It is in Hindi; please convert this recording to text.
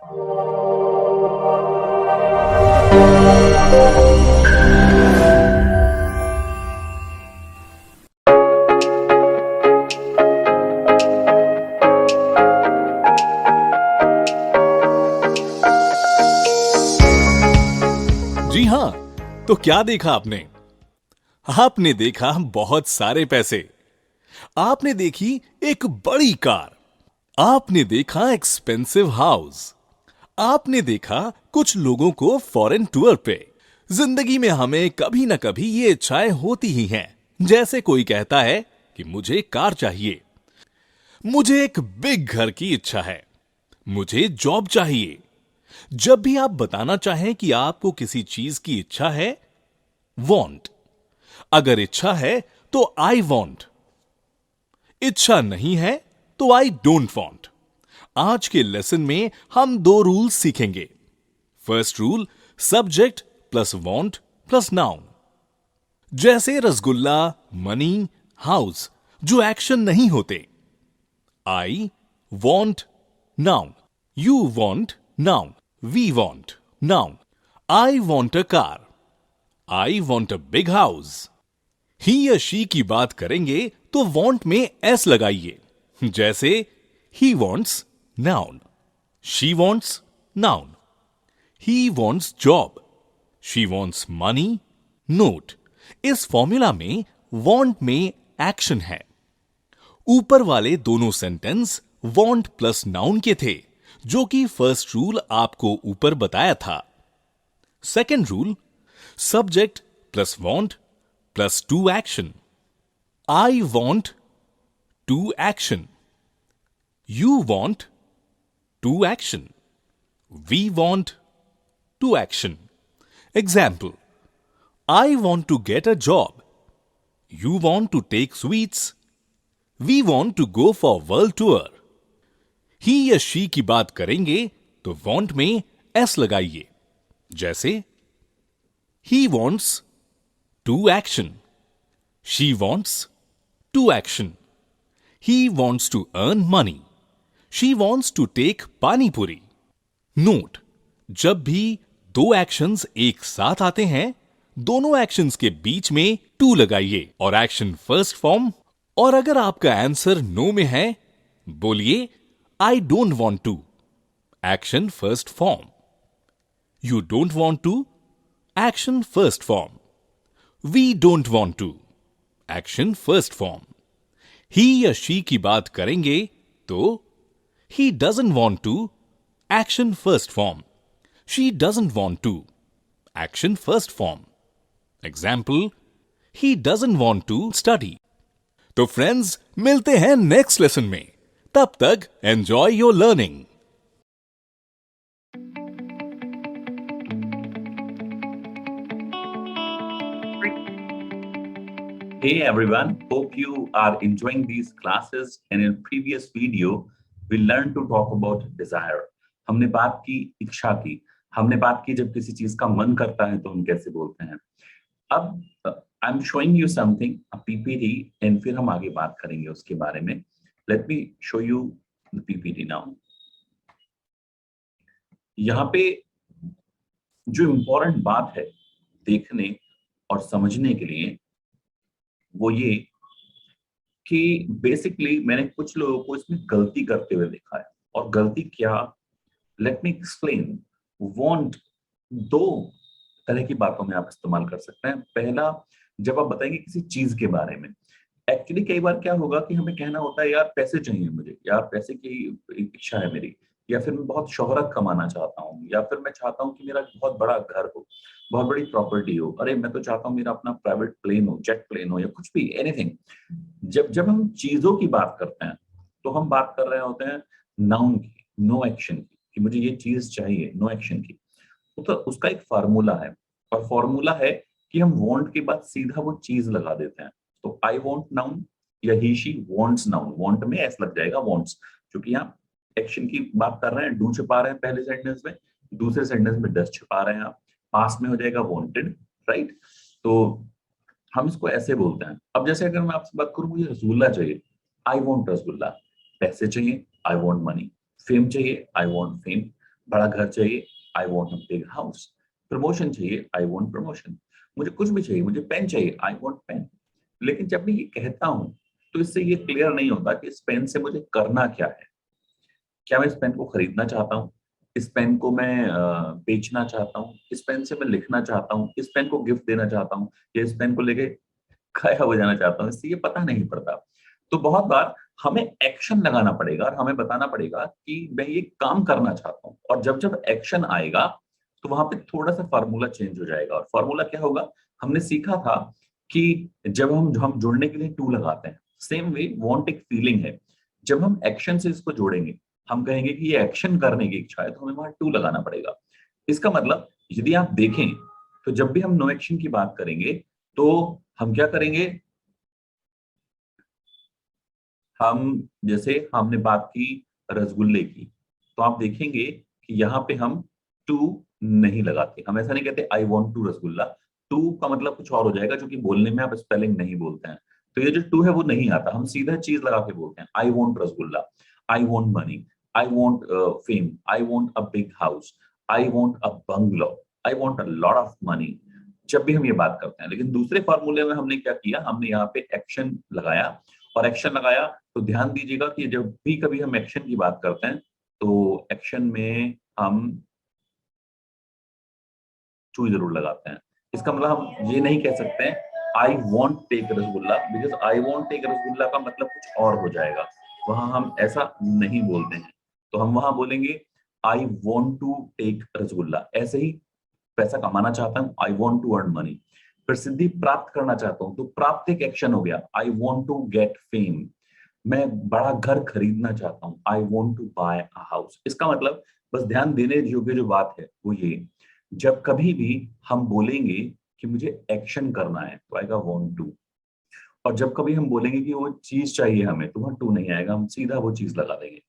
जी हां, तो क्या देखा आपने? आपने देखा बहुत सारे पैसे। आपने देखी एक बड़ी कार। आपने देखा एक्सपेंसिव हाउस। आपने देखा कुछ लोगों को फॉरेन टूर पे। जिंदगी में हमें कभी ना कभी ये इच्छाएं होती ही हैं। जैसे कोई कहता है कि मुझे कार चाहिए, मुझे एक बिग घर की इच्छा है, मुझे जॉब चाहिए। जब भी आप बताना चाहें कि आपको किसी चीज की इच्छा है, वांट। अगर इच्छा है तो आई वांट, इच्छा नहीं है तो आई डोंट वांट। आज के लेसन में हम दो रूल सीखेंगे। First rule, subject plus want plus noun. जैसे रसगुल्ला, मनी, हाउस, जो एक्शन नहीं होते। I want, noun. You want, noun. We want, noun. I want a car, I want a big house. He या शी की बात करेंगे तो वांट में एस लगाइए। जैसे he wants, noun. She wants, noun. He wants job, she wants money, note. इस फॉर्मूला में वांट में एक्शन है। ऊपर वाले दोनों सेंटेंस वांट प्लस नाउन के थे, जो कि फर्स्ट रूल आपको ऊपर बताया था। Second rule, subject plus want plus to action. I want to action, you want to action, we want to action. Example, I want to get a job. You want to take sweets. We want to go for world tour. ही या शी की बात करेंगे तो want में s लगाइए। जैसे he wants to action. She wants to action. He wants to earn money. She wants to take पानी पूरी। नोट, जब भी दो एक्शंस एक साथ आते हैं, दोनों एक्शंस के बीच में टू लगाइए और एक्शन फर्स्ट फॉर्म। और अगर आपका आंसर नो में है, बोलिए I don't want to, action first form. You don't want to, action first form. We don't want to, action first form. He या शी की बात करेंगे तो he doesn't want to, action first form. She doesn't want to, action first form. Example, he doesn't want to study. तो फ्रेंड्स, मिलते हैं नेक्स्ट लेसन में। तब तक enjoy your learning. Hey everyone, hope you are enjoying these classes, and in previous video we learned to talk about desire. हमने बात की इच्छा की, हमने बात की जब किसी चीज का मन करता है तो हम कैसे बोलते हैं। अब I am showing you something, a PPT, and फिर हम आगे बात करेंगे उसके बारे में। Let me show you the PPT now. यहाँ पे जो इम्पोर्टेंट बात है देखने और समझने के लिए वो ये कि बेसिकली मैंने कुछ लोगों को इसमें गलती करते हुए देखा है। और गलती क्या, लेट मी एक्सप्लेन। वांट दो तरह की बातों में आप इस्तेमाल कर सकते हैं। पहला, जब आप बताएंगे किसी चीज के बारे में, एक्चुअली कई बार क्या होगा कि हमें कहना होता है यार पैसे चाहिए मुझे, यार पैसे की इच्छा है मेरी, या फिर मैं बहुत शोहरत कमाना चाहता हूँ, या फिर मैं चाहता हूँ कि मेरा बहुत बड़ा घर हो, बहुत बड़ी प्रॉपर्टी हो, अरे मैं तो चाहता हूँ मेरा अपना प्राइवेट प्लेन हो, जेट प्लेन हो, या कुछ भी, एनीथिंग। जब जब हम चीजों की बात करते हैं तो हम बात कर रहे होते हैं नाउन की, नो एक्शन की, कि मुझे ये चीज चाहिए, नो एक्शन की। तो उसका एक फार्मूला है, और फार्मूला है कि हम वांट के बाद सीधा वो चीज लगा देते हैं। तो आई वांट नाउन या ही शी वांट्स नाउन, वांट में एस लग जाएगा, वांट्स, क्योंकि यहाँ एक्शन की बात कर रहे हैं, डू छिपा रहे हैं पहले सेंटेंस में, दूसरे सेंटेंस में डस छिपा रहे हैं आप, पास्ट में हो जाएगा वांटेड, राइट। तो हम इसको ऐसे बोलते हैं। अब जैसे अगर मैं आपसे बात करूं मुझे रसगुल्ला चाहिए, आई वांट रसगुल्ला। पैसे चाहिए, आई वांट मनी। फेम चाहिए, आई वांट फेम। बड़ा घर चाहिए, I want a big house. Promotion चाहिए, आई वॉन्ट प्रमोशन। मुझे कुछ भी चाहिए, मुझे पेन चाहिए, आई वॉन्ट पेन। लेकिन जब मैं ये कहता हूं तो इससे ये क्लियर नहीं होता कि इस पेन से मुझे करना क्या है। क्या मैं इस पेन को खरीदना चाहता हूँ, इस पेन को मैं बेचना चाहता हूँ, इस पेन से मैं लिखना चाहता हूँ, इस पेन को गिफ्ट देना चाहता हूँ, या इस पेन को लेके गायब हो जाना चाहता हूँ, इससे ये पता नहीं पड़ता। तो बहुत बार हमें एक्शन लगाना पड़ेगा और हमें बताना पड़ेगा कि मैं ये काम करना चाहता हूँ, और जब जब एक्शन आएगा तो वहां पे थोड़ा सा फार्मूला चेंज हो जाएगा। और फार्मूला क्या होगा, हमने सीखा था कि जब हम जुड़ने के लिए टू लगाते हैं, सेम वे वांट एक फीलिंग है। जब हम एक्शन से इसको जोड़ेंगे, हम कहेंगे कि ये एक्शन करने की इच्छा है, तो हमें वहां टू लगाना पड़ेगा। इसका मतलब यदि आप देखें तो जब भी हम नो एक्शन की बात करेंगे तो हम क्या करेंगे, हम जैसे हमने बात की रसगुल्ले की, तो आप देखेंगे कि यहाँ पे हम टू नहीं लगाते। हम ऐसा नहीं कहते I want to rasgulla. To का मतलब कुछ और हो जाएगा, जो कि बोलने में आप स्पेलिंग नहीं बोलते हैं। तो ये जो टू है वो नहीं आता, हम सीधा चीज लगा के बोलते हैं, I want rasgulla, I want money, I want fame, I want a big house, I want a bungalow, I want a lot of money. जब भी हम ये बात करते हैं, लेकिन दूसरे फॉर्मूले में हमने क्या किया, हमने यहाँ पे एक्शन लगाया। और एक्शन लगाया तो ध्यान दीजिएगा कि जब भी कभी हम एक्शन की बात करते हैं तो एक्शन में हम टू जरूर लगाते हैं। इसका मतलब हम ये नहीं कह सकते हैं I want take rasgulla, because I want take rasgulla का मतलब कुछ और हो जाएगा, वहां हम ऐसा नहीं बोलते हैं। तो हम वहां बोलेंगे I want to take rasgulla. ऐसे ही पैसा कमाना चाहता हूँ, I want to earn money. प्रसिद्धि प्राप्त करना चाहता हूँ, तो प्राप्त एक एक्शन हो गया, I want to get fame. मैं बड़ा घर खरीदना चाहता हूँ, I want to buy a house. इसका मतलब बस ध्यान देने योग्य जो बात है वो ये, जब कभी भी हम बोलेंगे कि मुझे एक्शन करना है तो आएगा वॉन्ट टू, और जब कभी हम बोलेंगे कि वो चीज चाहिए हमें, तो वहां टू नहीं आएगा, हम सीधा वो चीज लगा देंगे।